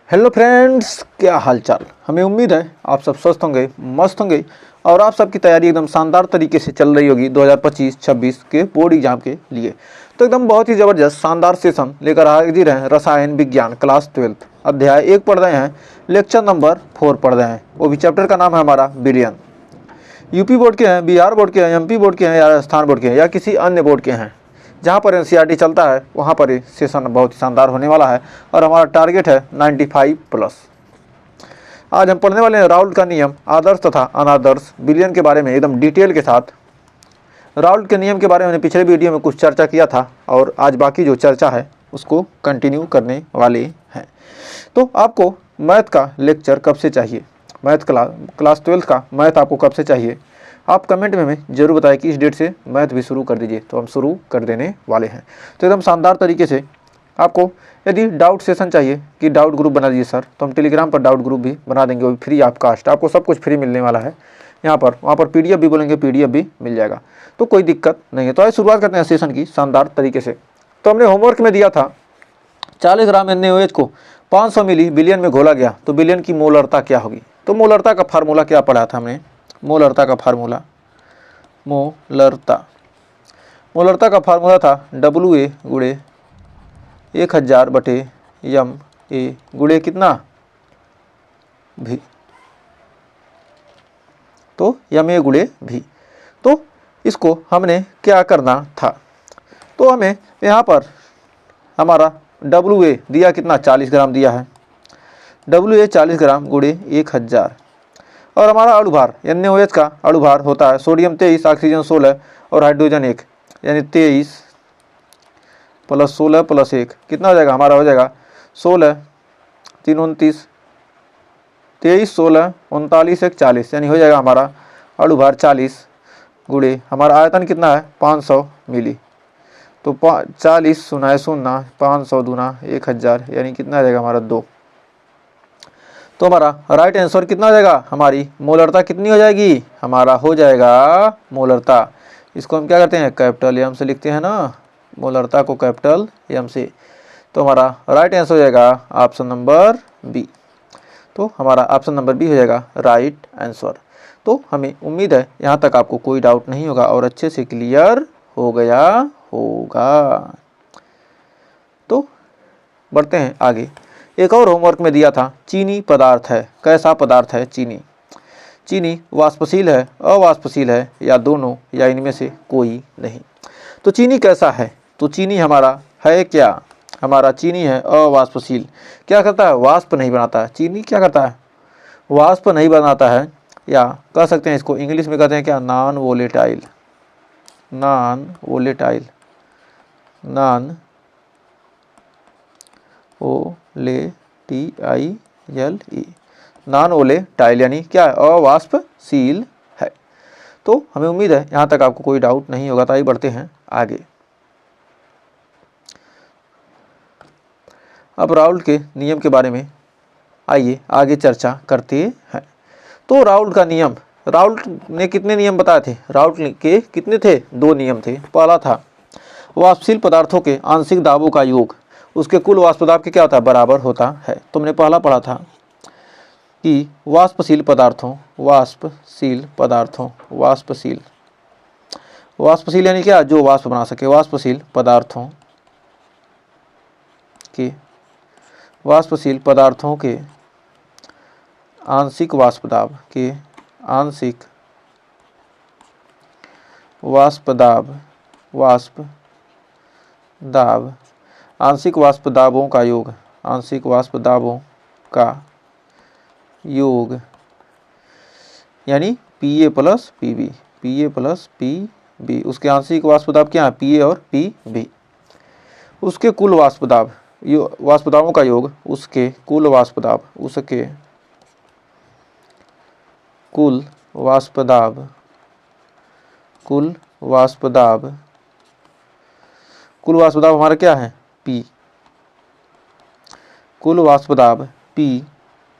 Hello friends, क्या हालचाल। हमें उम्मीद है आप सब स्वस्थ होंगे, मस्त होंगे और आप सबकी तैयारी एकदम शानदार तरीके से चल रही होगी 2025-26 के बोर्ड एग्जाम के लिए। तो एकदम बहुत ही ज़बरदस्त शानदार सेशन लेकर हाजिर हैं। रसायन विज्ञान क्लास 12 अध्याय 1 पढ़ रहे हैं, लेक्चर नंबर 4 पढ़ रहे हैं। वो भी चैप्टर का नाम है हमारा विलयन। यूपी बोर्ड के हैं, बिहार बोर्ड के हैं, एमपी बोर्ड के हैं या राजस्थान बोर्ड के हैं या किसी अन्य बोर्ड के हैं, जहाँ पर एनसीईआरटी चलता है वहाँ पर ये सेशन बहुत ही शानदार होने वाला है और हमारा टारगेट है 95+। आज हम पढ़ने वाले हैं राउल्ट का नियम, आदर्श तथा अनादर्श विलयन के बारे में एकदम डिटेल के साथ। राउल्ट के नियम के बारे में मैंने पिछले वीडियो में कुछ चर्चा किया था और आज बाकी जो चर्चा है उसको कंटिन्यू करने वाले हैं। तो आपको मैथ का लेक्चर कब से चाहिए, मैथ क्लास 12 का मैथ आपको कब से चाहिए, आप कमेंट में हमें जरूर बताएं कि इस डेट से मैथ भी शुरू कर दीजिए, तो हम शुरू कर देने वाले हैं। तो एकदम शानदार तरीके से आपको यदि डाउट सेशन चाहिए कि डाउट ग्रुप बना दीजिए सर, तो हम टेलीग्राम पर डाउट ग्रुप भी बना देंगे, वो भी फ्री ऑफ कास्ट। आपको सब कुछ फ्री मिलने वाला है यहाँ पर। वहाँ पर पीडीएफ भी बोलेंगे, पीडीएफ भी मिल जाएगा, तो कोई दिक्कत नहीं है। तो आइए शुरुआत करते हैं सेशन की शानदार तरीके से। तो हमने होमवर्क में दिया था 40 ग्राम NaOH को 500 मिली बिलियन में घोला गया तो बिलियन की मोलरता क्या होगी। तो मोलरता का फार्मूला क्या पढ़ा था हमने, मोलरता का फार्मूला, मोलरता का फार्मूला था WA गुणे 1000 बटे MA गुणे कितना भी, तो MA गुणे भी। तो इसको हमने क्या करना था, तो हमें यहाँ पर हमारा WA दिया कितना, 40 ग्राम दिया है। WA 40 ग्राम गुणे 1000 और हमारा अणुभार NaOH का अणुभार होता है सोडियम 23, ऑक्सीजन 16 और हाइड्रोजन 1, यानी 23 + 16 + 1 कितना हो जाएगा, हमारा हो जाएगा 16 3 29, 23 16 39 1 40, यानी हो जाएगा हमारा अणुभार 40 गुणे हमारा आयतन कितना है 500 मिली। तो 40 0 0 500 दूना 1000, यानी कितना आ जाएगा हमारा 2। तो हमारा राइट आंसर कितना हो जाएगा, हमारी मोलरता कितनी हो जाएगी, हमारा हो जाएगा मोलरता, इसको हम क्या करते हैं कैपिटल M से लिखते हैं ना, मोलरता को कैपिटल M से। तो हमारा राइट आंसर हो जाएगा ऑप्शन नंबर बी। तो हमारा ऑप्शन नंबर बी हो जाएगा राइट आंसर। तो हमें उम्मीद है यहाँ तक आपको कोई डाउट नहीं होगा और अच्छे से क्लियर हो गया होगा। तो बढ़ते हैं आगे। एक और होमवर्क में दिया था चीनी पदार्थ है, कैसा पदार्थ है चीनी। चीनी वाष्पशील है, अवाष्पशील है या दोनों या इनमें से कोई नहीं। तो चीनी कैसा है, तो चीनी हमारा है क्या, हमारा चीनी है अवाष्पशील। क्या करता है, वाष्प नहीं बनाता है। चीनी क्या करता है, वाष्प नहीं बनाता है, या कह सकते हैं इसको इंग्लिश में कहते हैं क्या, non volatile, non volatile, non OLETILE, non volatile यानी क्या है, अवाष्पशील है। तो हमें उम्मीद है यहाँ तक आपको कोई डाउट नहीं होगा। तो आइए बढ़ते हैं आगे। अब राउल्ट के नियम के बारे में आइए आगे चर्चा करते हैं। तो राउल्ट का नियम, राउल्ट ने कितने नियम बताए थे, राउल्ट के कितने थे, 2 नियम थे। पहला था वाष्पशील पदार्थों के आंशिक दाबों का योग उसके कुल वाष्प दाब के क्या होता है, बराबर होता है। तुमने पहला पढ़ा था कि वाष्पशील पदार्थों, वाष्पशील पदार्थों, वाष्पशील, वाष्पशील यानी क्या, जो वाष्प बना सके, वाष्पशील पदार्थों के, वाष्पशील पदार्थों के आंशिक वाष्प दाब के, आंशिक वाष्प दाब, वाष्प दाब, आंशिक वाष्प दाबों का योग, आंशिक वाष्प दाबों का योग, यानी PA + PB, PA + PB, उसके आंशिक वाष्प दाब क्या है, PA और PB। उसके कुल वाष्प दाब, वाष्प दाबों का योग उसके कुल वाष्प दाब, उसके कुल वाष्प दाब, कुल वाष्प दाब, कुल वाष्प दाब हमारा क्या है, P, कुल वाष्प दाब P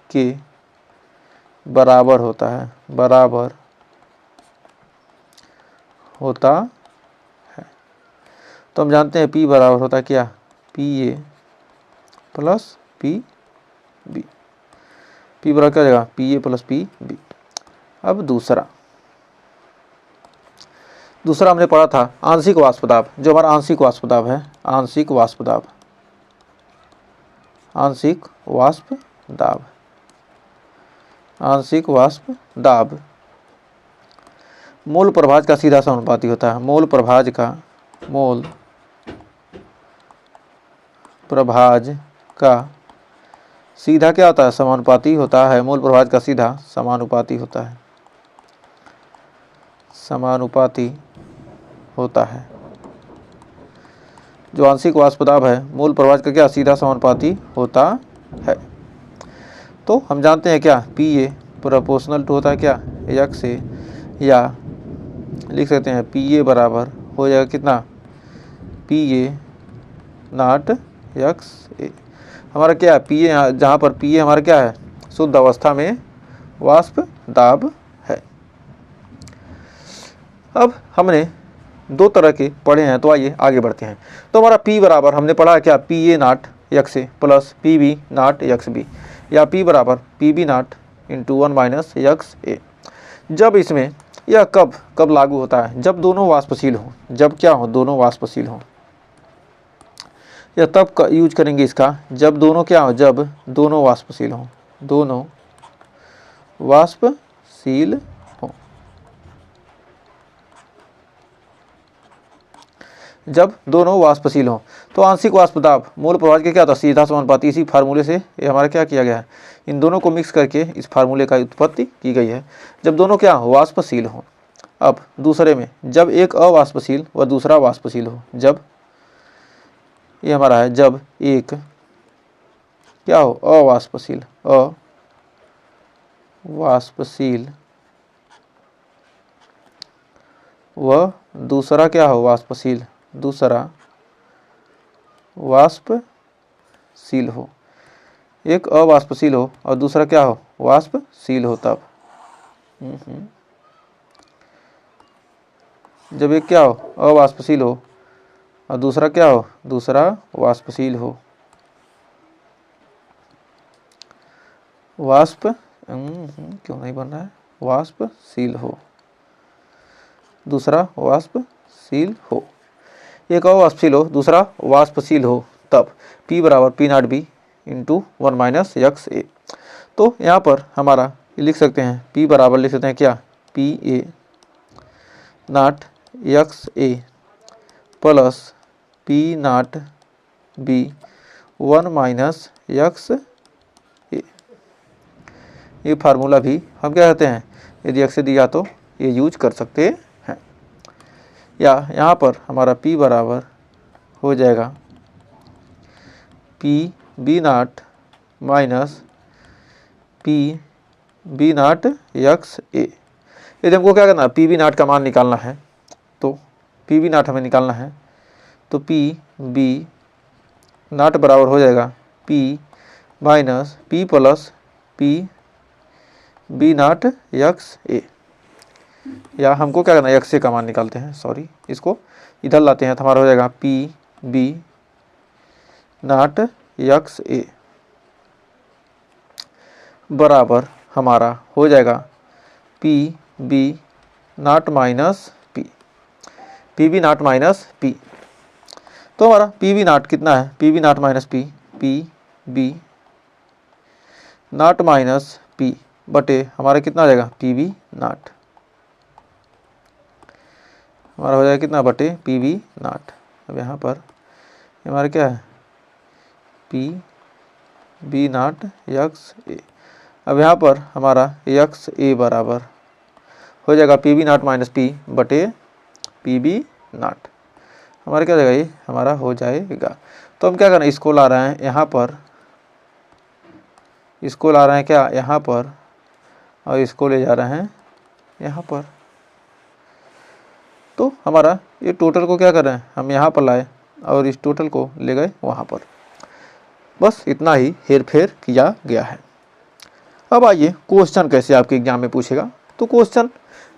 के बराबर होता है, बराबर होता है। तो हम जानते हैं P बराबर होता है क्या, PA + PB। बी। पी बराबर क्या हो जाएगा, पी ए प्लस पी बी। अब दूसरा हमने पढ़ा था आंशिक वाष्प दाब, जो हमारा आंशिक वाष्प दाब है, आंशिक वाष्प दाब, आंशिक वाष्प दाब, आंशिक वाष्प दाब मोल प्रभाज का सीधा समानुपाती होता है। मोल प्रभाज का सीधा क्या होता है, समानुपाती होता है। मोल प्रभाज का सीधा समानुपाती होता है, समानुपाती होता है। जो आंशिक वाष्प दाब है मूल प्रभाज का क्या सीधा समानुपाती होता है। तो हम जानते हैं क्या, पी ए प्रोपोर्शनल टू होता है क्या, एक्स ए, या लिख सकते हैं पी ए बराबर हो जाएगा कितना, पी ए नॉट एक्स ए। हमारा क्या है, पी ए, जहाँ पर पी ए हमारा क्या है, शुद्ध अवस्था में वाष्प दाब है। अब हमने दो तरह के पढ़े हैं, तो आइए आगे बढ़ते हैं। तो हमारा P बराबर हमने पढ़ा क्या, P A naught x A plus P B naught x B, या P बराबर P B naught into 1 minus x A. जब इसमें यह कब लागू होता है, जब दोनों वाष्पशील हों, जब क्या हो, दोनों वाष्पशील हों। यह तब यूज करेंगे इसका जब दोनों क्या हो, जब दोनों वाष्पशील हों, दोनों वाष्पशील हों। जब दोनों वाष्पशील हों तो आंशिक वाष्प दाब मूल प्रभाज के क्या था, सीधा समानुपाती। इसी फार्मूले से ये हमारा क्या किया गया है, इन दोनों को मिक्स करके इस फार्मूले का उत्पत्ति की गई है। जब दोनों क्या हो, वाष्पशील हों। अब दूसरे में जब एक अवाष्पशील व दूसरा वाष्पशील हो, जब ये हमारा है, जब एक क्या हो, अवाष्पशील, अवाष्पशील व दूसरा क्या हो, वाष्पशील, दूसरा वाष्पशील हो। एक अवाष्पशील हो और दूसरा क्या हो, वाष्पशील हो। तब जब एक क्या हो, अवाष्पशील हो और दूसरा क्या हो, दूसरा वाष्पशील हो। क्यों नहीं बन रहा है, वाष्पशील हो, दूसरा वाष्पशील हो। एक अवाष्पशील हो दूसरा वाष्पशील हो, तब P बराबर P naught B into 1 minus x ए। तो यहाँ पर हमारा लिख सकते हैं P बराबर लिख सकते हैं क्या, P A naught x A plus P naught B 1 minus x A. ये फार्मूला भी हम क्या कहते हैं, यदि एक्स दिया तो ये यूज कर सकते हैं। या यहाँ पर हमारा P बराबर हो जाएगा पी बी नाट माइनस पी बी नाट एक्स ए। यदि हमको क्या करना है, पी बी नाट का मान निकालना है, तो पी बी नाट हमें निकालना है, तो पी बी नाट बराबर हो जाएगा P minus P plus P B naught x A. या हमको क्या करना है, एक्स ए का मान निकालते हैं, सॉरी इसको इधर लाते हैं, तो हमारा हो जाएगा पी बी नाट एक्स ए बराबर हमारा हो जाएगा पी बी नाट माइनस पी बी नाट माइनस पी। तो हमारा पी बी नाट कितना है, पी बी नाट माइनस पी बी नाट माइनस पी बटे हमारा कितना आ जाएगा, पी बी नाट हमारा हो जाएगा कितना, बटे पी बी नाट। अब यहाँ पर हमारा क्या है, पी बी नाट एक्स ए। अब यहाँ पर हमारा एक्स ए बराबर हो जाएगा पी बी नाट माइनस पी बटे पी बी नाट। हमारा क्या हो जाएगा, ये हमारा हो जाएगा। तो हम क्या करें, इसको ला रहे हैं यहाँ पर, इसको ला रहे हैं क्या यहाँ पर, और इसको ले जा रहे हैं यहाँ पर। तो हमारा ये टोटल को क्या कर रहे हैं, हम यहाँ पर लाए और इस टोटल को ले गए वहाँ पर। बस इतना ही हेर फेर किया गया है। अब आइए क्वेश्चन कैसे आपके एग्जाम में पूछेगा। तो क्वेश्चन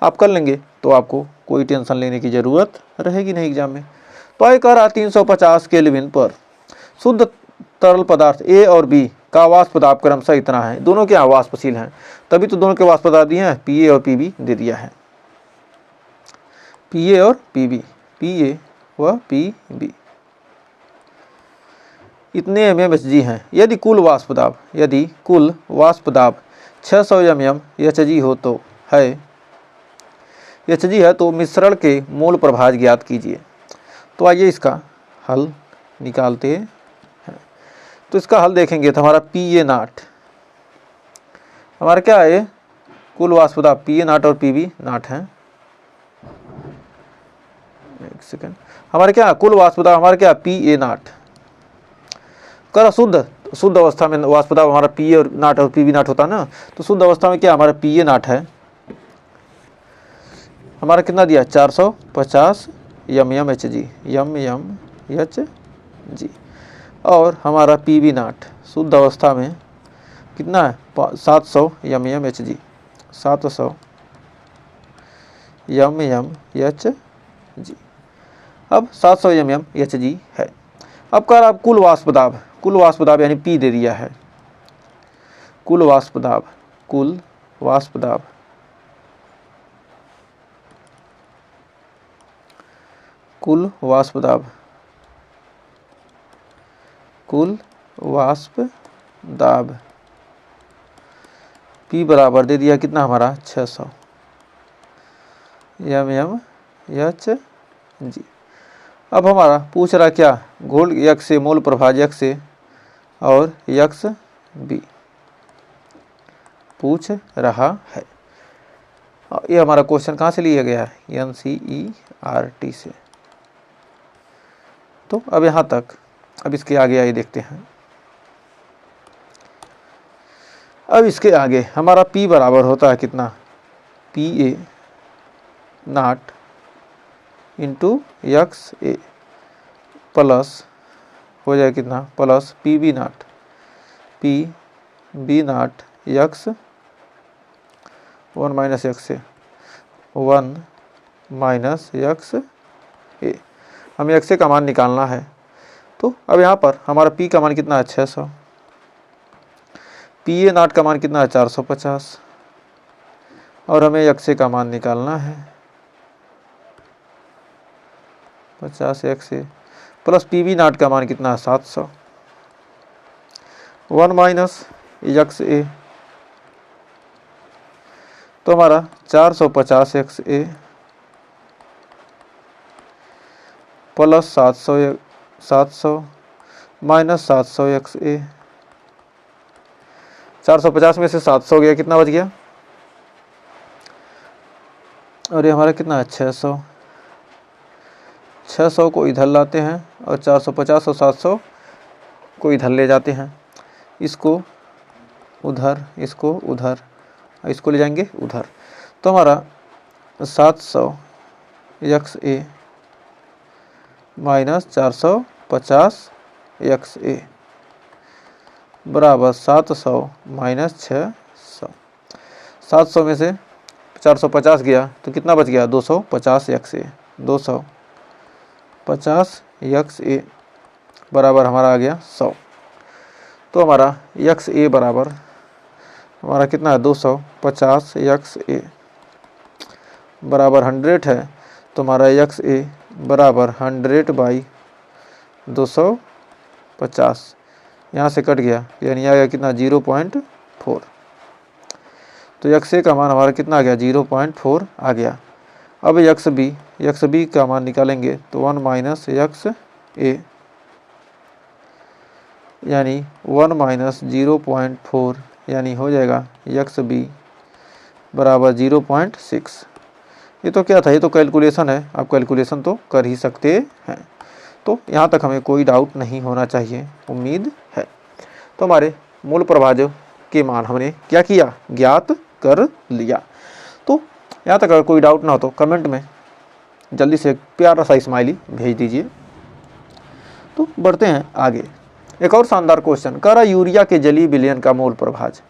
आप कर लेंगे तो आपको कोई टेंशन लेने की ज़रूरत रहेगी नहीं एग्जाम में। तो आगे कह रहा 350 केल्विन पर शुद्ध तरल पदार्थ ए और बी का वाष्प दाब क्रमशः इतना है। दोनों के यहाँ वाष्पशील हैं, तभी तो दोनों के वाष्प दाब दिए हैं, पीए और पीबी दे दिया है, पीए और पीबी, पीए व पीबी इतने mmHg हैं। यदि कुल वाष्प दाब 600 mmHg हो तो है तो मिश्रण के मोल प्रभाज ज्ञात कीजिए। तो आइए इसका हल निकालते हैं। तो इसका हल देखेंगे तो हमारा PA0 हमारा क्या है, कुल वाष्प दाब PA0 और PB0 है। एक सेकेंड, हमारे क्या कुल वाष्प दाब हमारा क्या PA0 कर शुद्ध अवस्था में वाष्प दाब हमारा PA0 और PB0 होता है ना, तो शुद्ध अवस्था में क्या हमारा PA0 है, हमारा कितना दिया 450 mmHg और हमारा PB0 शुद्ध अवस्था में कितना है 700 mmHg 700 mmHg। अब 700 mmHg है। अब कर आप कुल वाष्प दाब यानी P दे दिया है, कुल वाष्प दाब P बराबर दे दिया कितना हमारा 600 mmHg। अब हमारा पूछ रहा क्या घोल यक्ष से मोल प्रभाज यक्ष से और यक्ष बी पूछ रहा है। ये हमारा क्वेश्चन कहाँ से लिया गया है, NCERT से। तो अब यहाँ तक, अब इसके आगे आइए देखते हैं। अब इसके आगे हमारा P बराबर होता है कितना PA0 इंटू यक्स ए प्लस हो जाए कितना plus PB0 X 1 minus X A 1 minus X A. हमें यक्स ए का मान निकालना है। तो अब यहाँ पर हमारा P का मान कितना है 600, PA0 का मान कितना है 450 और हमें यक्स ए का मान निकालना है 50 यक्स ए प्लस PB0 का मान कितना है 700 1 माइनस यक्स ए तो हमारा 450 यक्स ए प्लस 700 माइनस 700 यक्स ए। 450 में से 700 गया, कितना बच गया, और ये हमारा कितना है 600 को इधर लाते हैं और 450 और 700 को इधर ले जाते हैं, इसको उधर इसको ले जाएंगे उधर। तो हमारा 700 यक्स ए माइनस 450 यक्स ए बराबर 700 माइनस 600। 700 में से 450 गया तो कितना बच गया 250 यक्स ए 250 यक्स ए बराबर हमारा आ गया 100। तो हमारा यक्स ए बराबर हमारा कितना है 250 यक्स ए बराबर 100 है। तो हमारा यक्स ए बराबर 100 बाई 250 यहाँ से कट गया, यानी आ गया कितना 0.4। तो यक्स ए का मान हमारा कितना आ गया 0.4 आ गया। अब यक्स बी का मान निकालेंगे तो 1 माइनस यक्स ए यानी 1 माइनस 0.4 यानी हो जाएगा यक्स बी बराबर 0.6। ये तो क्या था, ये तो कैलकुलेशन है, आप कैलकुलेशन तो कर ही सकते हैं। तो यहाँ तक हमें कोई डाउट नहीं होना चाहिए, उम्मीद है। तो हमारे मूल प्रभाज के मान हमने क्या किया, ज्ञात कर लिया। तो यहाँ तक अगर कोई डाउट ना हो तो कमेंट में जल्दी से एक प्यारा सा स्माइली भेज दीजिए। तो बढ़ते हैं आगे। एक और शानदार क्वेश्चन कह रहा यूरिया के जलीय विलयन का मूल प्रभाज।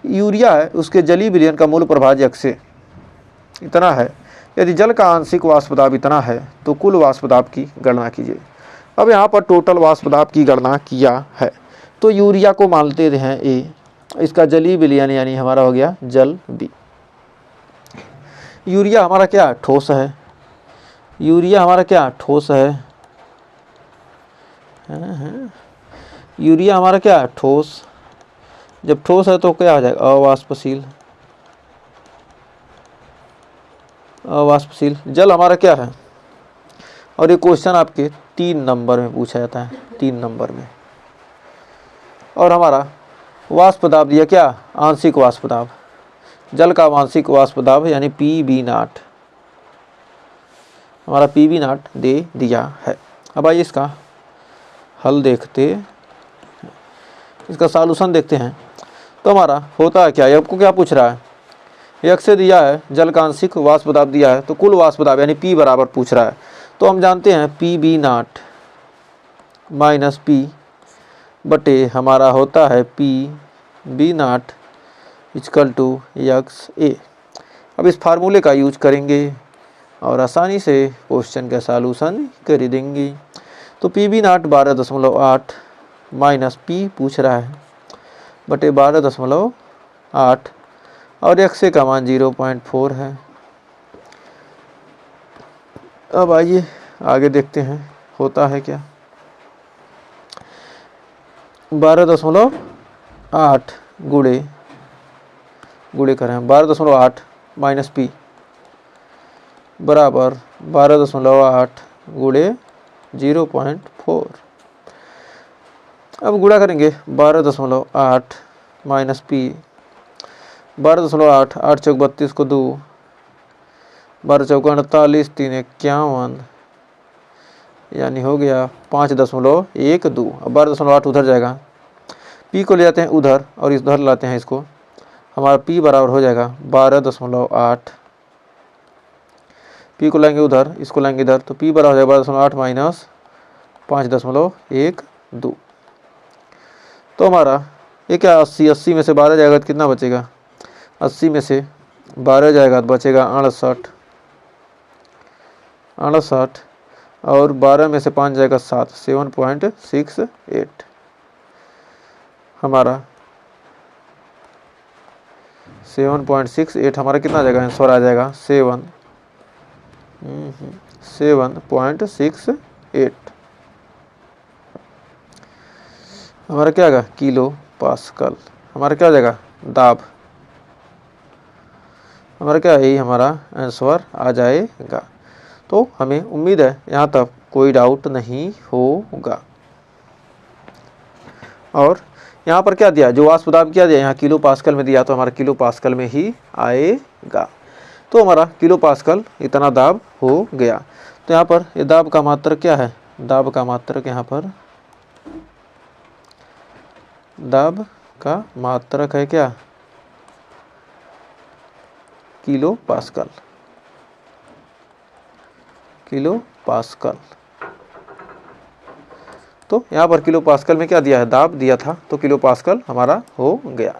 यूरिया है उसके जलीय विलयन का मूल प्रभाज यक्ष इतना है। यदि जल का आंशिक वाष्प दाब इतना है तो कुल वाष्प दाब की गणना कीजिए। अब यहाँ पर टोटल वाष्प दाब की गणना किया है, तो यूरिया को मानते हैं ए, इसका जलीय विलयन यानी हमारा हो गया जल बी। यूरिया हमारा क्या ठोस है, यूरिया हमारा क्या ठोस है, यूरिया हमारा क्या ठोस, जब ठोस है तो क्या आ जाएगा अवाष्पशील, अवाष्पशील। जल हमारा क्या है, और ये क्वेश्चन आपके 3 नंबर में पूछा जाता है, 3 नंबर में। और हमारा वाष्प दाब दिया क्या, आंशिक वाष्प दाब, जल का आंशिक वाष्प दाब यानी PV0, हमारा PV0 दे दिया है। अब आइए इसका हल देखते, इसका सॉल्यूशन देखते हैं। तो हमारा होता है क्या, ये आपको क्या पूछ रहा है, x से दिया है जल का आंशिक वाष्प दाब दिया है, तो कुल वाष्प दाब यानी P बराबर पूछ रहा है। तो हम जानते हैं PV0 माइनस P बटे हमारा होता है PV0 इक्वल टू XA। अब इस फार्मूले का यूज करेंगे और आसानी से क्वेश्चन का सॉल्यूशन कर देंगे। तो PV0 12.8 माइनस P पूछ रहा है बटे 12.8 और XA का मान 0.4 है। अब आइए आगे देखते हैं होता है क्या, 12.8 गुणे करें 12.8 माइनस P बराबर 12.8 गुणे 0.4। अब गुणा करेंगे 12.8 माइनस P, 12.8 8 चौक 32 को 2, 12 चौक 48 3 51 यानी हो गया 5.12। अब 12.8 उधर जाएगा, P को ले जाते हैं उधर और इधर लाते हैं इसको, हमारा P बराबर हो जाएगा 12.8, P को लाएंगे उधर, इसको लाएंगे इधर, तो P बराबर हो जाएगा 12.8 माइनस 5.12। तो हमारा ये क्या 80 में से 12 जाएगा तो कितना बचेगा, 80 में से 12 जाएगा तो बचेगा 68 और 12 में से 5 जाएगा 7, 7.68। हमारा 7.68 हमारा कितना जाएगा, आंसर आ जाएगा 7.68। हमारा क्या आएगा किलो पास्कल, हमारा क्या हो जाएगा दाब, हमारा क्या यही हमारा आंसर आ जाएगा। तो हमें उम्मीद है यहाँ तक कोई डाउट नहीं होगा। और यहाँ पर क्या दिया, जो वाष्प दाब क्या दिया, यहाँ किलो पास्कल में दिया, तो हमारा किलो पास्कल में ही आएगा। तो हमारा किलो पास्कल इतना दाब हो गया। तो यहाँ पर ये दाब का मात्रक क्या है, दाब का मात्रक यहाँ पर दाब का मात्रक है क्या, किलो पास्कल, किलो पास्कल। तो यहाँ पर किलो पास्कल में क्या दिया है, दाब दिया था, तो किलो पास्कल हमारा हो गया।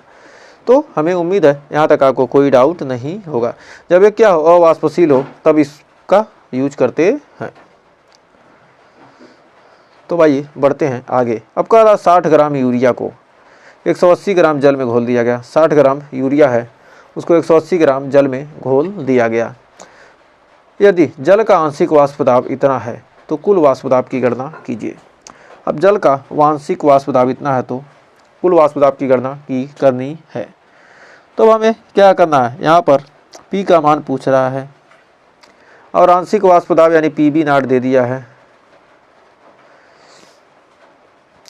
तो हमें उम्मीद है यहाँ तक आपको कोई डाउट नहीं होगा। जब एक क्या हो अवाष्पशील हो तब इसका यूज करते हैं। तो भाई बढ़ते हैं आगे। अब कह रहा 60 ग्राम यूरिया को 180 ग्राम जल में घोल दिया गया। 60 ग्राम यूरिया है, उसको 180 ग्राम जल में घोल दिया गया। यदि जल का आंशिक वाष्प दाब इतना है तो कुल वाष्प दाब की गणना कीजिए। अब जल का वांशिक वाष्प दाब इतना है तो कुल वाष्प दाब की गणना करनी है। तो हमें क्या करना है, यहाँ पर P का मान पूछ रहा है और आंशिक वाष्प दाब यानी PV0 दे दिया है,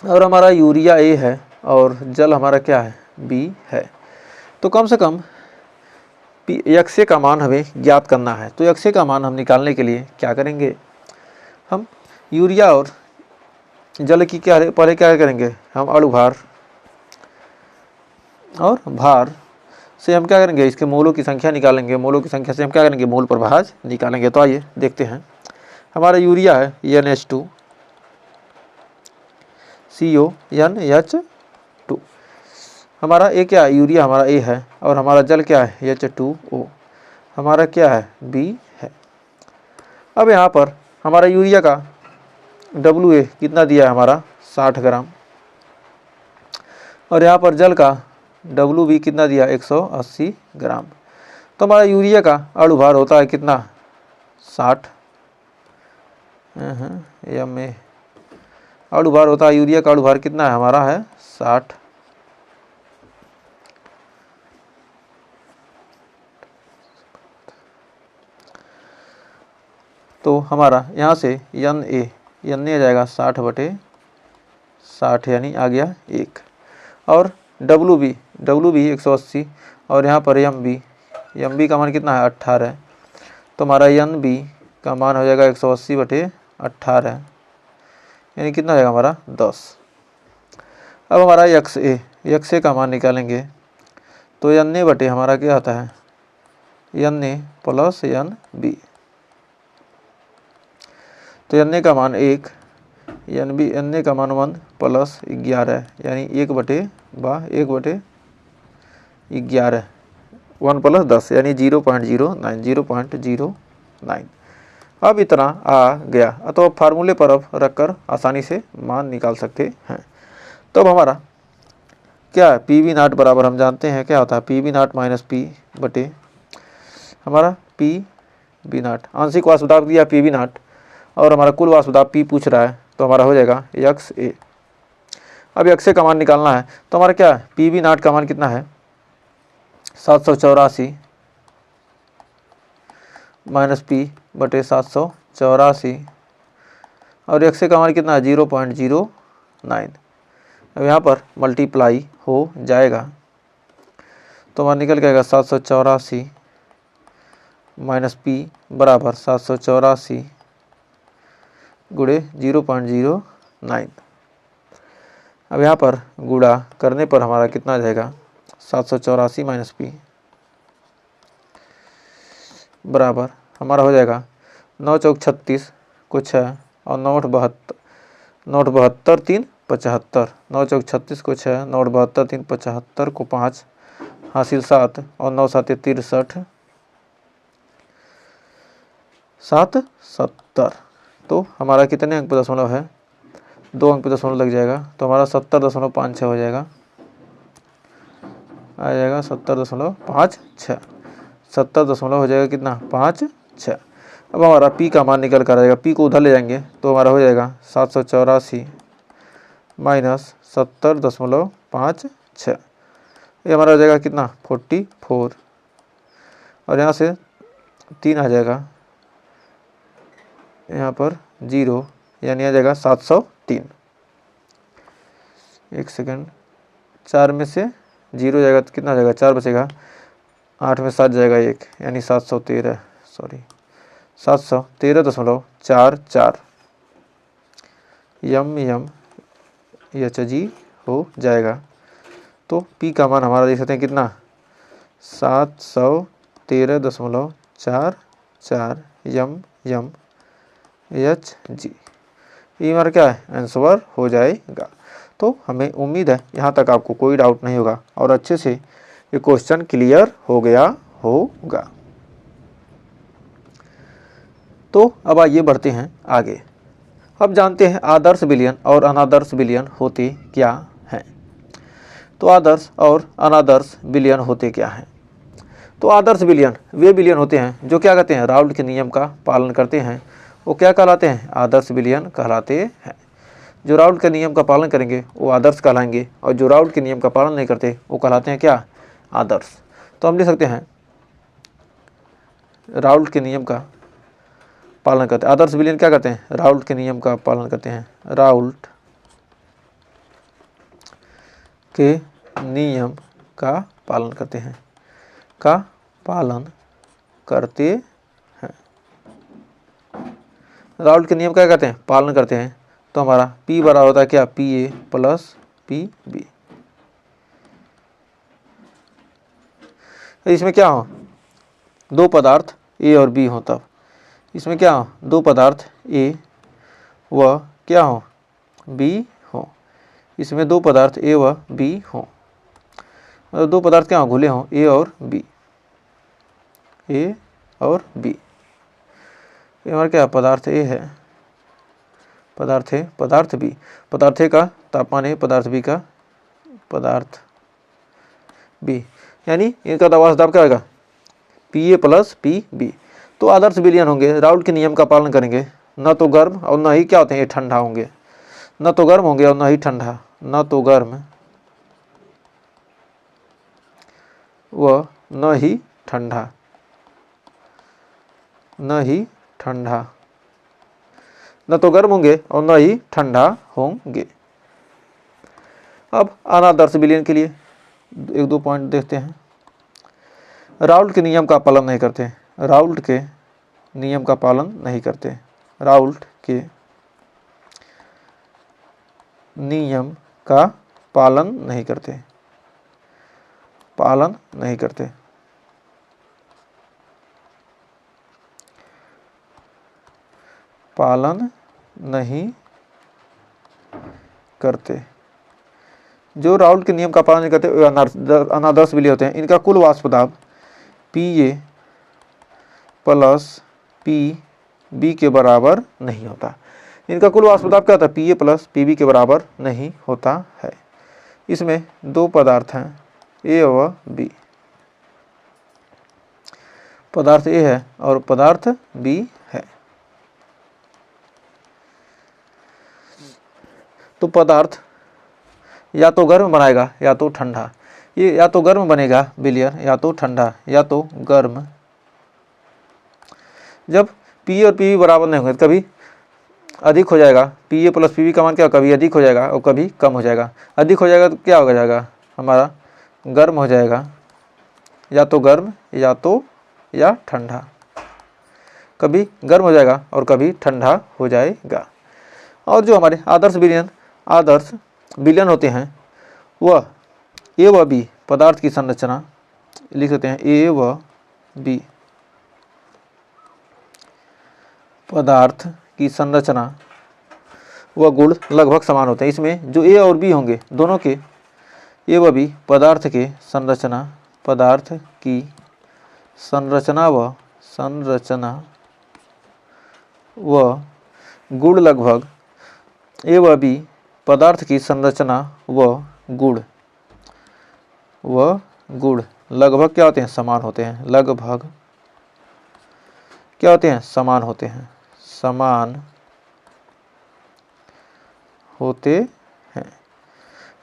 और हमारा यूरिया A है और जल हमारा क्या है B है। तो कम से कम XA का मान हमें ज्ञात करना है। तो XA का मान हम निकालने के लिए क्या करेंगे, हम यूरिया और जल की क्या पहले क्या करेंगे, हम अणुभार और भार से हम क्या करेंगे, इसके मोलों की संख्या निकालेंगे। मोलों की संख्या से हम क्या करेंगे, मोल प्रभाज निकालेंगे। तो आइए देखते हैं। हमारा यूरिया है NH2 CONH2, हमारा A क्या है, यूरिया हमारा A है और हमारा जल क्या है H2O, हमारा क्या है B है। अब यहाँ पर हमारा यूरिया का WA कितना दिया है, हमारा 60 ग्राम, और यहाँ पर जल का WB कितना दिया 180 ग्राम। तो हमारा यूरिया का अणुभार होता है कितना 60 MA। अणुभार होता है यूरिया का अणुभार कितना है हमारा है 60। तो हमारा यहाँ से NA आ जाएगा 60/60 यानी आ गया 1। और WB 180 और यहाँ पर MB का मान कितना है 18। तो हमारा NB का मान हो जाएगा 180/18 यानी कितना हो जाएगा हमारा 10। अब हमारा XA का मान निकालेंगे तो NA बटे हमारा क्या आता है NA प्लस NB। तो NA का मान 1, NA का मान 1 प्लस 11 यानी 1/11 1 प्लस 10 यानी 0.09। अब इतना आ गया। तो अब फार्मूले पर अब रखकर आसानी से मान निकाल सकते हैं। तो अब हमारा क्या है PV0 बराबर हम जानते हैं क्या होता है PV0 माइनस P बटे हमारा PV0। आंशिक वाष्प दाब दिया PV0 और हमारा कुल वाष्प दाब P पूछ रहा है तो हमारा हो जाएगा XA। अब XA का मान निकालना है तो हमारा क्या है PV0 का मान कितना है 784 माइनस P बटे 784 और XA का मान कितना है 0.09। अब यहाँ पर मल्टीप्लाई हो जाएगा तो हमारा निकल के आएगा 784 माइनस P बराबर 784 गुणे 0.09। अब यहाँ पर गुणा करने पर हमारा कितना आ जाएगा 784 माइनस P बराबर हमारा हो जाएगा 9 चौक 36 को 6 और 9 72 3 75 9 चौक 36 को 6 9 72 3 75 को 5 हासिल 7 और 9 7 63 7 70। तो हमारा कितने अंक पे दशमलव है 2 अंक पे दशमलव लग जाएगा तो हमारा 70.56 हो जाएगा आ जाएगा 70.56 70 हो जाएगा कितना 56। अब हमारा P का मान निकल कर आएगा P को उधर ले जाएंगे तो हमारा हो जाएगा 784 माइनस 70.56 ये हमारा हो जाएगा कितना 44 और यहाँ से 3 आ जाएगा यहाँ पर 0 यानी आ जाएगा 703। एक सेकंड 4 में से 0 जाएगा तो कितना जाएगा 4 बचेगा 8 में 7 जाएगा 1 यानी 713 713.44 MMHg हो जाएगा। तो P का मान हमारा देख सकते हैं कितना 713.44 MMHg ये हमारा क्या है आंसर हो जाएगा। तो हमें उम्मीद है यहाँ तक आपको कोई डाउट नहीं होगा और अच्छे से ये क्वेश्चन क्लियर हो गया होगा। तो अब आइए बढ़ते हैं आगे। अब जानते हैं आदर्श विलयन और अनादर्श विलयन होते क्या हैं। तो आदर्श और अनादर्श विलयन होते क्या हैं। तो आदर्श विलयन वे विलयन होते हैं जो क्या कहते हैं राउल्ट के नियम का पालन करते हैं वो क्या कहलाते हैं आदर्श विलयन कहलाते हैं। जो राउल्ट के नियम का पालन करेंगे वो आदर्श कहलाएंगे और जो राउल्ट के नियम का पालन नहीं करते वो कहलाते हैं क्या आदर्श। तो हम लिख सकते हैं राउल्ट के नियम का पालन करते हैं आदर्श विलयन क्या करते हैं राउल्ट के नियम का पालन करते हैं राउल्ट के नियम का पालन करते हैं राउल्ट के नियम क्या कहते हैं पालन करते हैं। तो हमारा P बराबर होता है क्या PA प्लस PB। इसमें क्या हो दो पदार्थ A और B हो तब इसमें क्या हो दो पदार्थ A व क्या हो B हो इसमें दो पदार्थ A व B हो मतलब दो पदार्थ क्या हो घुले हों A और B ये हमारा क्या पदार्थ A है पदार्थ B पदार्थ A का तापमान है पदार्थ B का पदार्थ बी, यानी इनका दबाव दाब क्या होगा P A plus P b. तो आदर्श विलयन होंगे, राउल्ट के नियम का पालन करेंगे, न तो गर्म और न ही क्या होते हैं ये ठंडा होंगे, न तो गर्म होंगे और न ही ठंडा, न तो गर्म व न ही ठंडा, न ही ठंडा, न तो गर्म होंगे और न ही ठंडा होंगे। अब अनादर्श विलयन के लिए एक दो पॉइंट देखते हैं। राउल्ट के नियम का पालन नहीं करते, राउल्ट के नियम का पालन नहीं करते, राउल्ट के नियम का पालन नहीं करते, पालन नहीं करते। पालन नहीं करते। जो राउल्ट के नियम का पालन नहीं करते वे अनादर्श विलयन होते हैं। इनका कुल वाष्प दाब पी ए प्लस पी बी के बराबर नहीं होता। इनका कुल वाष्प दाब क्या होता है पी ए प्लस पी बी के बराबर नहीं होता है। इसमें दो पदार्थ हैं ए व बी, पदार्थ ए है और पदार्थ बी है। तो पदार्थ या तो गर्म बनाएगा या तो ठंडा, ये या तो गर्म बनेगा विलयन या तो ठंडा या तो गर्म। जब पी और पी बराबर नहीं होंगे कभी अधिक हो जाएगा, पी ए प्लस पी बी का मान क्या कभी अधिक हो जाएगा और कभी कम हो जाएगा। अधिक हो जाएगा तो क्या हो जाएगा हमारा गर्म हो जाएगा, या तो गर्म या ठंडा, कभी गर्म हो जाएगा और कभी ठंडा हो जाएगा। और जो हमारे आदर्श विलयन होते हैं वह ए व बी पदार्थ की संरचना लिख सकते हैं, ए व बी पदार्थ की संरचना व गुण लगभग समान होते हैं। इसमें जो ए और बी होंगे दोनों के ए व बी पदार्थ के संरचना, पदार्थ की संरचना व गुण लगभग ए व बी पदार्थ की संरचना व गुण लगभग क्या होते हैं समान होते हैं, लगभग क्या होते हैं समान होते हैं, समान होते हैं।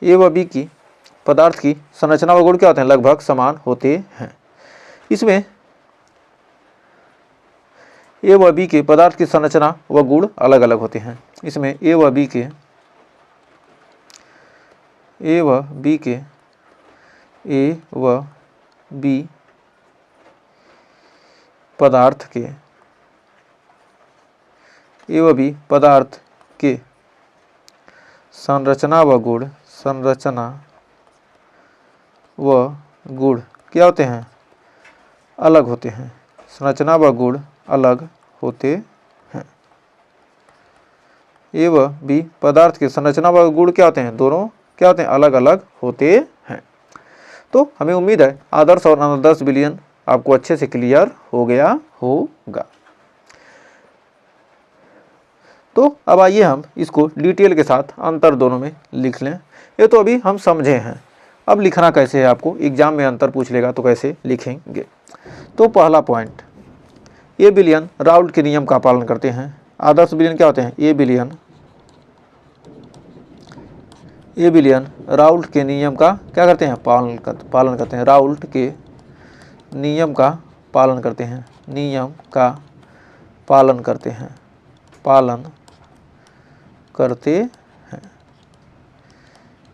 ए व बी की पदार्थ की संरचना व गुण क्या होते हैं लगभग समान होते हैं। इसमें ए व बी के पदार्थ की संरचना व गुण अलग अलग होते हैं। इसमें ए व बी पदार्थ के संरचना व गुण क्या होते हैं अलग होते हैं, संरचना व गुण अलग होते हैं। ए व बी पदार्थ के संरचना व गुण क्या होते हैं दोनों क्या होते हैं अलग अलग होते हैं। तो हमें उम्मीद है आदर्श और अनादर्श विलयन आपको अच्छे से क्लियर हो गया होगा। तो अब आइए हम इसको डिटेल के साथ अंतर दोनों में लिख लें। ये तो अभी हम समझे हैं, अब लिखना कैसे है आपको एग्जाम में अंतर पूछ लेगा तो कैसे लिखेंगे। तो पहला पॉइंट, ए विलयन राउल्ट के नियम का पालन करते हैं। आदर्श विलयन क्या होते हैं ए विलयन राउल्ट के नियम का क्या करते हैं पालन करते हैं, राउल्ट के नियम का पालन करते हैं, नियम का पालन करते हैं, पालन करते हैं।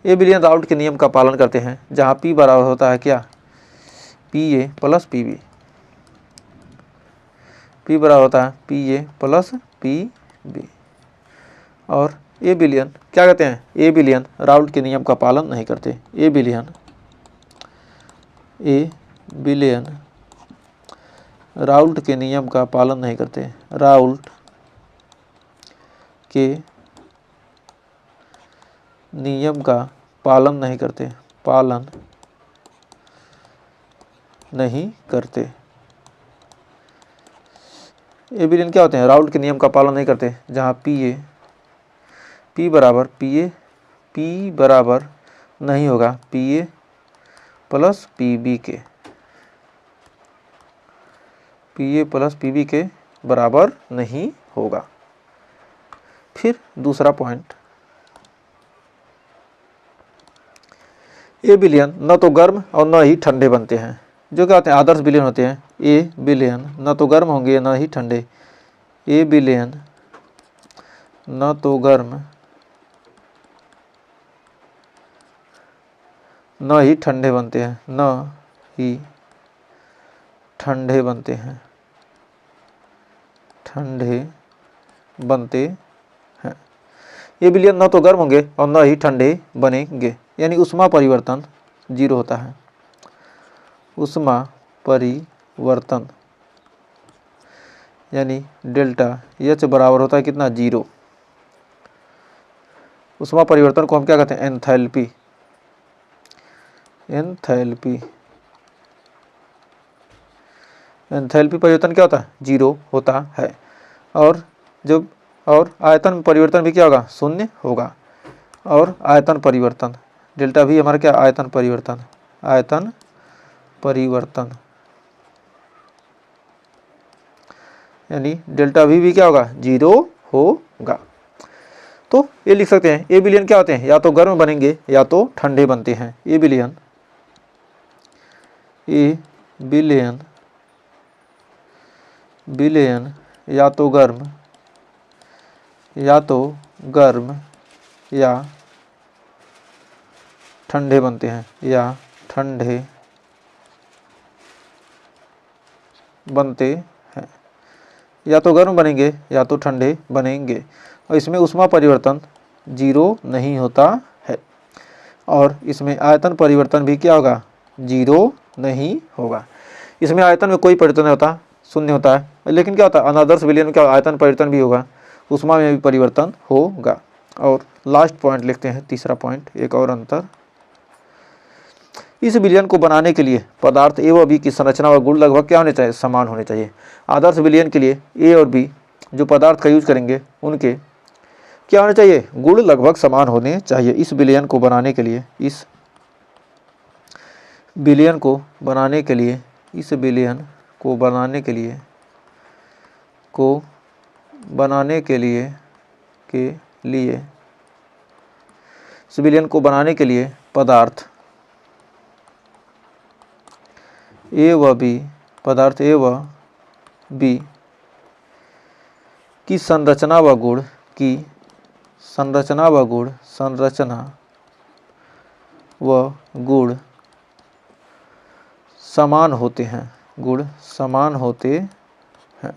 ए विलयन राउल्ट के नियम का पालन करते हैं जहाँ P बराबर होता है क्या P A plus P b, P बराबर होता है पी ए प्लस पी बी। और ए विलयन क्या कहते हैं ए विलयन राउल्ट के नियम का पालन नहीं करते। ए विलयन राउल्ट के नियम का पालन नहीं करते, राउल्ट के नियम का पालन नहीं करते, पालन नहीं करते। ए विलयन क्या होते हैं राउल्ट के नियम का पालन नहीं करते जहाँ पी बराबर नहीं होगा P A plus P B के, पी ए प्लस पी बी के बराबर नहीं होगा। फिर दूसरा पॉइंट, ए विलयन न तो गर्म और न ही ठंडे बनते हैं। जो क्या होते हैं, आदर्श विलयन होते हैं। ए विलयन न तो गर्म होंगे न ही ठंडे, ए विलयन न तो गर्म न ही ठंडे बनते हैं, न ही ठंडे बनते हैं, ठंडे बनते हैं। ये विलयन न तो गर्म होंगे और न ही ठंडे बनेंगे, यानी ऊष्मा परिवर्तन 0 होता है। ऊष्मा परिवर्तन यानी डेल्टा एच बराबर होता है कितना, 0। ऊष्मा परिवर्तन को हम क्या कहते हैं, एंथैल्पी। एंथैल्पी, एंथैल्पी परिवर्तन क्या होता है, 0 होता है। और जब आयतन परिवर्तन भी क्या होगा, 0 होगा। और आयतन परिवर्तन डेल्टा भी हमारा क्या, आयतन परिवर्तन, आयतन परिवर्तन यानी डेल्टा वी भी क्या होगा, 0 होगा। तो ये लिख सकते हैं, ए विलयन क्या होते हैं, या तो गर्म बनेंगे या तो ठंडे बनते हैं। ए विलयन, ए विलयन, विलयन या तो गर्म या ठंडे बनते हैं, या ठंडे बनते हैं, या तो गर्म बनेंगे या तो ठंडे बनेंगे। और इसमें ऊष्मा परिवर्तन 0 नहीं होता है, और इसमें आयतन परिवर्तन भी क्या होगा, 0 नहीं होगा। इसमें आयतन में कोई परिवर्तन नहीं होता, 0 होता है। लेकिन क्या होता है, अनादर्श विलयन में क्या, आयतन परिवर्तन भी होगा, ऊष्मा में भी परिवर्तन होगा। और लास्ट पॉइंट लिखते हैं, तीसरा पॉइंट, एक और अंतर। इस विलयन को बनाने के लिए पदार्थ ए व बी की संरचना व गुण लगभग क्या होने चाहिए, समान होने चाहिए। आदर्श विलयन के लिए ए और बी जो पदार्थ का यूज करेंगे उनके क्या होने चाहिए, गुण लगभग समान होने चाहिए। इस विलयन को बनाने के लिए, इस विलयन को बनाने के लिए, इस विलयन को बनाने के लिए, इस विलयन को बनाने के लिए पदार्थ ए व बी, पदार्थ ए व बी की संरचना व गुण, की संरचना व गुण, संरचना व गुण समान होते हैं, गुण समान होते हैं।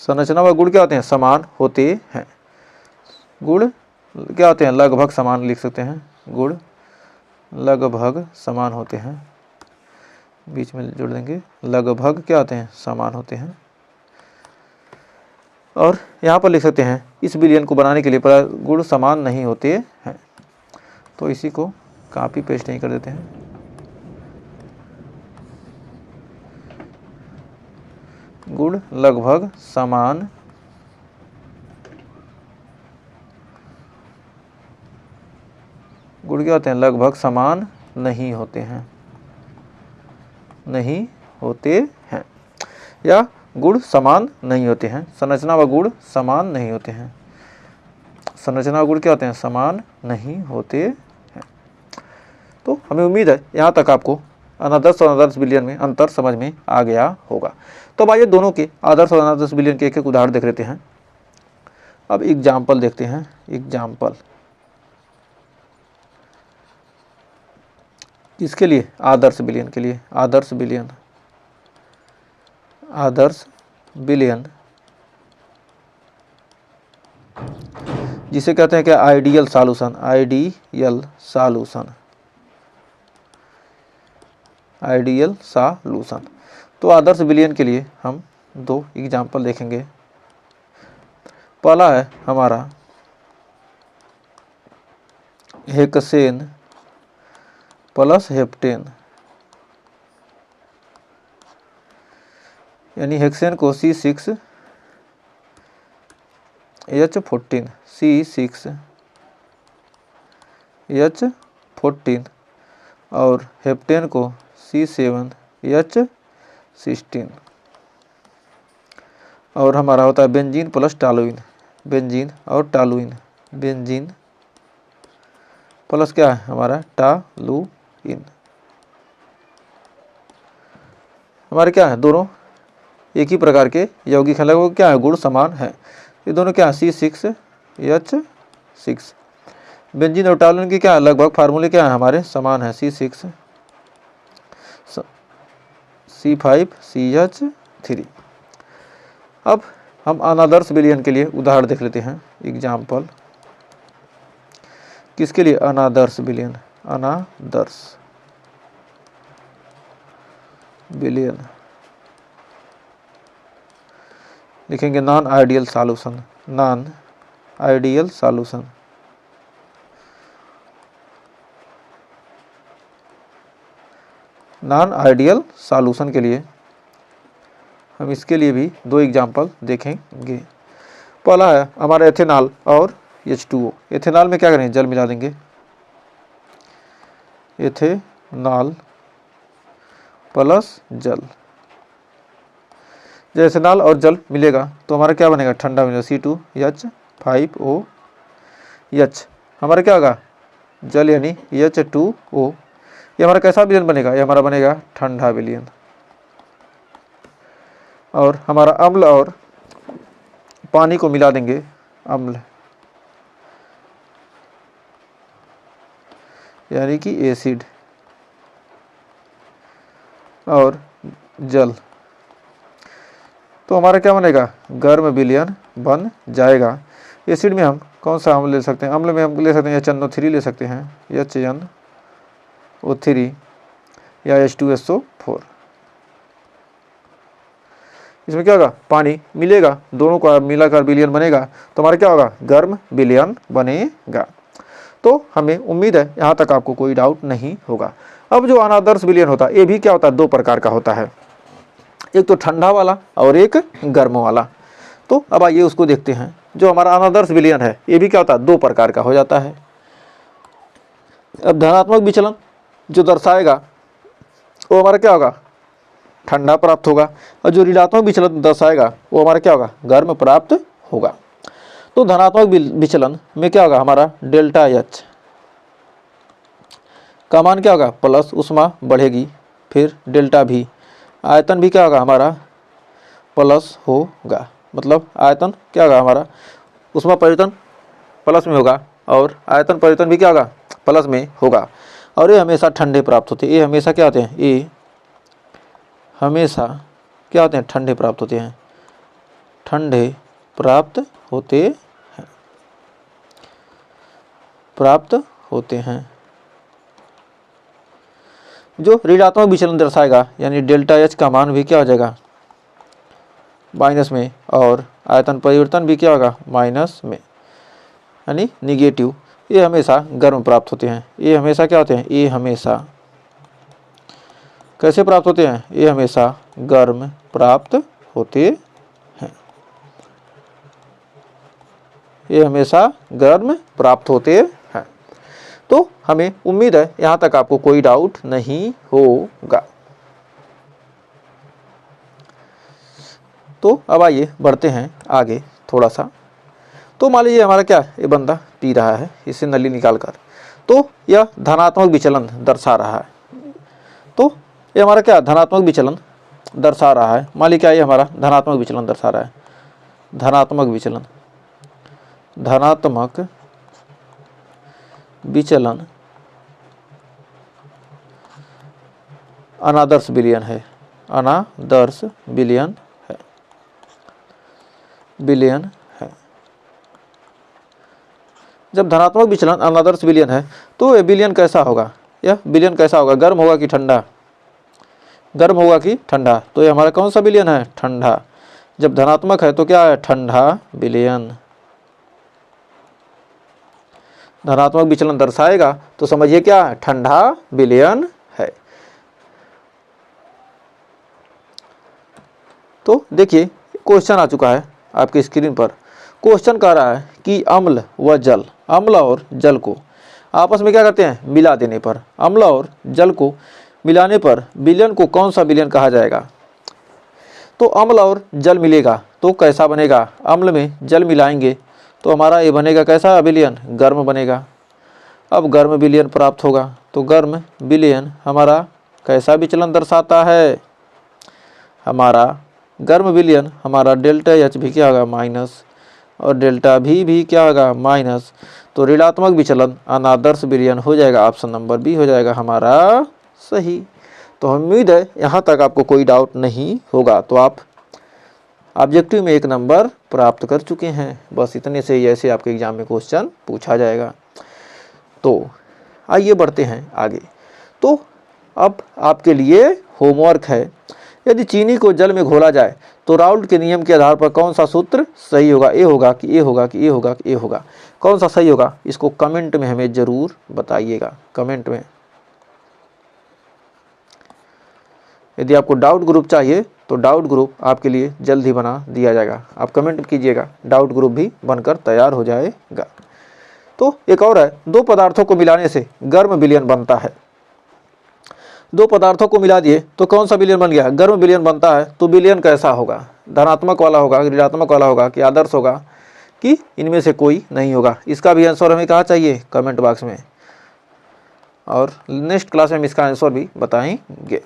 संरचना व गुण क्या होते हैं, समान होते हैं। गुण क्या होते हैं, लगभग समान लिख सकते हैं, गुण लगभग समान होते हैं, बीच में जोड़ देंगे, लगभग क्या होते हैं, समान होते हैं। और यहाँ पर लिख सकते हैं, इस विलयन को बनाने के लिए गुण समान नहीं होते हैं। तो इसी को कॉपी पेस्ट नहीं कर देते हैं, गुण लगभग समान गुण क्या होते हैं, लगभग समान नहीं होते हैं, नहीं होते हैं, या गुण समान नहीं होते हैं। संरचना व गुण समान नहीं होते हैं, संरचना व गुण क्या होते हैं, समान नहीं होते हैं। तो हमें उम्मीद है यहाँ तक आपको अनादर्श और आदर्श विलयन में अंतर समझ में आ गया होगा। तो अब आइए दोनों के आदर्श और अनादर्श विलयन के एक एक उदाहरण देख लेते हैं। अब एग्जाम्पल देखते हैं, एग्जाम्पल इसके लिए, आदर्श विलयन के लिए, आदर्श विलयन, आदर्श विलयन जिसे कहते हैं क्या, ideal solution, ideal solution, ideal solution. तो आदर्श विलयन के लिए हम दो एग्जाम्पल देखेंगे। पहला है हमारा हेक्सेन प्लस हेप्टेन, यानी हेक्सेन को C6H14, C6 H14 और हेप्टेन को C7H16 और हमारा होता है बेंजीन प्लस टॉलुइन, बेंजीन और टॉलुइन, बेंजीन प्लस क्या है हमारा टॉलुइन। हमारे क्या है दोनों एक ही प्रकार के यौगिक हैं, लगभग क्या है गुण समान है। ये दोनों क्या है C6H6। बेंजीन और टॉलुइन की क्या है लगभग फार्मूले क्या है हमारे समान है, C6C5CH3। अब हम अनादर्श विलयन के लिए उदाहरण देख लेते हैं, एग्जाम्पल। किसके लिए? अनादर्श विलयन, अनादर्श विलयन लिखेंगे non ideal solution, non ideal solution. Non ideal solution के लिए हम इसके लिए भी दो एग्जाम्पल देखेंगे। पहला है हमारा एथेनॉल और H2O। एथेनॉल में क्या करेंगे जल मिला देंगे, एथेनॉल प्लस जल। जब एथेनॉल और जल मिलेगा तो हमारा क्या बनेगा ठंडा मिलेगा C2H5OH। हमारा क्या होगा जल यानी H2O। ये हमारा कैसा विलयन बनेगा? ये हमारा बनेगा ठंडा विलयन। और हमारा अम्ल और पानी को मिला देंगे, अम्ल यानी कि एसिड और जल, तो हमारा क्या बनेगा गर्म विलयन बन जाएगा। एसिड में हम कौन सा अम्ल ले सकते हैं? अम्ल में हम ले सकते हैं HNO3 ले सकते हैं, HNO3 या H2SO4। इसमें क्या होगा पानी मिलेगा, दोनों का मिलाकर विलयन बनेगा तो हमारा क्या होगा गर्म विलयन बनेगा। तो हमें उम्मीद है यहाँ तक आपको कोई डाउट नहीं होगा। अब जो अनादर्श विलयन होता है ये भी क्या होता है दो प्रकार का होता है, एक तो ठंडा वाला और एक गर्म वाला। तो अब आइए उसको देखते हैं। जो हमारा अनादर्श विलयन है ये भी क्या होता है दो प्रकार का हो जाता है। अब धनात्मक विचलन जो दर्शाएगा वो हमारा क्या होगा ठंडा प्राप्त होगा, और जो ऋणात्मक विचलन दर्शाएगा वो हमारा क्या होगा गर्म प्राप्त होगा। तो धनात्मक विचलन में क्या होगा हमारा डेल्टा H का मान क्या होगा प्लस, ऊष्मा बढ़ेगी, फिर डेल्टा V आयतन भी क्या होगा हमारा प्लस होगा, मतलब आयतन क्या होगा हमारा ऊष्मा परिवर्तन प्लस में होगा और आयतन परिवर्तन भी क्या होगा प्लस में होगा। और ये हमेशा ठंडे प्राप्त होते हैं, ये हमेशा क्या होते हैं, ये हमेशा क्या होते हैं ठंडे प्राप्त होते हैं, ठंडे प्राप्त होते हैं, प्राप्त होते हैं। जो ऋणात्मक विचलन दर्शाएगा यानी डेल्टा H का मान भी क्या हो जाएगा माइनस में, और आयतन परिवर्तन भी क्या होगा माइनस में यानी निगेटिव। ये हमेशा गर्म प्राप्त होते हैं, ये हमेशा क्या होते हैं, ये हमेशा कैसे प्राप्त होते हैं, ये हमेशा गर्म प्राप्त होते हैं, ये हमेशा गर्म प्राप्त होते हैं। तो हमें उम्मीद है यहाँ तक आपको कोई डाउट नहीं होगा। तो अब आइए बढ़ते हैं आगे थोड़ा सा। तो मान लीजिए हमारा क्या ये बंदा पी रहा है, इसे नली निकाल कर, तो यह धनात्मक विचलन दर्शा रहा है। तो ये हमारा क्या धनात्मक विचलन दर्शा रहा है। मान लीजिए क्या ये हमारा धनात्मक विचलन दर्शा रहा है, धनात्मक विचलन, धनात्मक विचलन अनादर्श विलयन है, अनादर्श विलयन है, विलयन है। जब धनात्मक विचलन अनादर्श विलयन है तो ये विलयन कैसा होगा, यह विलयन कैसा होगा, गर्म होगा कि ठंडा, गर्म होगा कि ठंडा। तो ये हमारा कौन सा विलयन है ठंडा। जब धनात्मक है तो क्या है ठंडा विलयन। धनात्मक विचलन दर्शाएगा तो समझिए क्या है ठंडा विलयन है। तो देखिए क्वेश्चन आ चुका है आपकी स्क्रीन पर। क्वेश्चन कह रहा है कि अम्ल व जल, अम्ल और जल को आपस में क्या करते हैं, मिला देने पर। अम्ल और जल को मिलाने पर विलयन को कौन सा विलयन कहा जाएगा? तो अम्ल और जल मिलेगा तो कैसा बनेगा? अम्ल में जल मिलाएंगे तो हमारा ये बनेगा कैसा विलयन? गर्म बनेगा। अब गर्म विलयन प्राप्त होगा तो गर्म विलयन हमारा कैसा विचलन दर्शाता है? हमारा गर्म विलयन हमारा डेल्टा एच भी क्या होगा? माइनस, और डेल्टा भी क्या होगा? माइनस। तो ऋणात्मक विचलन अनादर्श विलयन हो जाएगा। ऑप्शन नंबर बी हो जाएगा हमारा सही। तो उम्मीद है यहाँ तक आपको कोई डाउट नहीं होगा। तो आप ऑब्जेक्टिव में 1 नंबर प्राप्त कर चुके हैं। बस इतने से ही ऐसे आपके एग्जाम में क्वेश्चन पूछा जाएगा। तो आइए बढ़ते हैं आगे। तो अब आपके लिए होमवर्क है, यदि चीनी को जल में घोला जाए तो राउल्ट के नियम के आधार पर कौन सा सूत्र सही होगा? ए होगा कि ए होगा कि ए होगा कि ए होगा? कौन सा सही होगा? इसको कमेंट में हमें जरूर बताइएगा, कमेंट में। यदि आपको डाउट ग्रुप चाहिए तो डाउट ग्रुप आपके लिए जल्द ही बना दिया जाएगा। आप कमेंट कीजिएगा, डाउट ग्रुप भी बनकर तैयार हो जाएगा। तो एक और है, 2 पदार्थों को मिलाने से गर्म विलयन बनता है। 2 पदार्थों को मिला दिए तो कौन सा विलयन बन गया? गर्म विलयन बनता है। तो विलयन कैसा होगा? धनात्मक वाला होगा, ऋणात्मक वाला होगा कि आदर्श होगा कि इनमें से कोई नहीं होगा? इसका भी आंसर हमें कहाँ चाहिए? कमेंट बॉक्स में, और नेक्स्ट क्लास में हम इसका आंसर भी बताएंगे।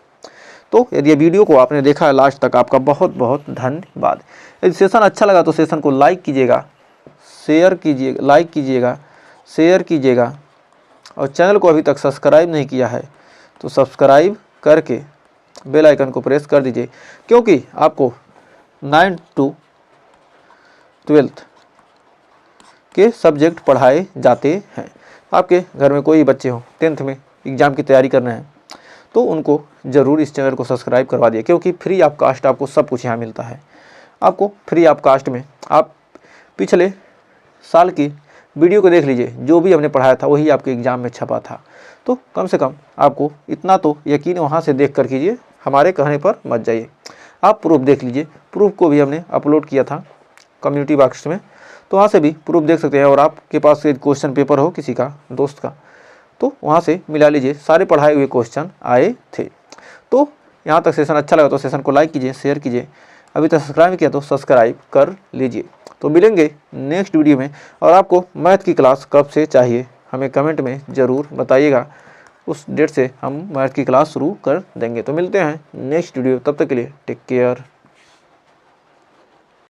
तो यदि ये वीडियो को आपने देखा है लास्ट तक, आपका बहुत बहुत धन्यवाद। यदि सेशन अच्छा लगा तो सेशन को लाइक कीजिएगा, शेयर कीजिएगा, लाइक कीजिएगा, शेयर कीजिएगा, और चैनल को अभी तक सब्सक्राइब नहीं किया है तो सब्सक्राइब करके बेल आइकन को प्रेस कर दीजिए, क्योंकि आपको 9 to 12 के सब्जेक्ट पढ़ाए जाते हैं। आपके घर में कोई बच्चे हों 10th में एग्ज़ाम की तैयारी करना है तो उनको ज़रूर इस चैनल को सब्सक्राइब करवा दिए, क्योंकि फ्री ऑफ कास्ट आपको सब कुछ यहाँ मिलता है। आपको फ्री ऑफ कास्ट में आप पिछले साल की वीडियो को देख लीजिए, जो भी हमने पढ़ाया था वही आपके एग्ज़ाम में छपा था। तो कम से कम आपको इतना तो यकीन वहाँ से देख कर कीजिए, हमारे कहने पर मत जाइए। आप प्रूफ देख लीजिए, प्रूफ को भी हमने अपलोड किया था कम्युनिटी बॉक्स में, तो वहाँ से भी प्रूफ देख सकते हैं। और आपके पास क्वेश्चन पेपर हो किसी का, दोस्त का, तो वहाँ से मिला लीजिए, सारे पढ़ाए हुए क्वेश्चन आए थे। तो यहाँ तक सेशन अच्छा लगा तो सेशन को लाइक कीजिए, शेयर कीजिए, अभी तक सब्सक्राइब किया तो सब्सक्राइब कर लीजिए। तो मिलेंगे नेक्स्ट वीडियो में। और आपको मैथ की क्लास कब से चाहिए हमें कमेंट में ज़रूर बताइएगा, उस डेट से हम मैथ की क्लास शुरू कर देंगे। तो मिलते हैं नेक्स्ट वीडियो, तब तक के लिए टेक केयर।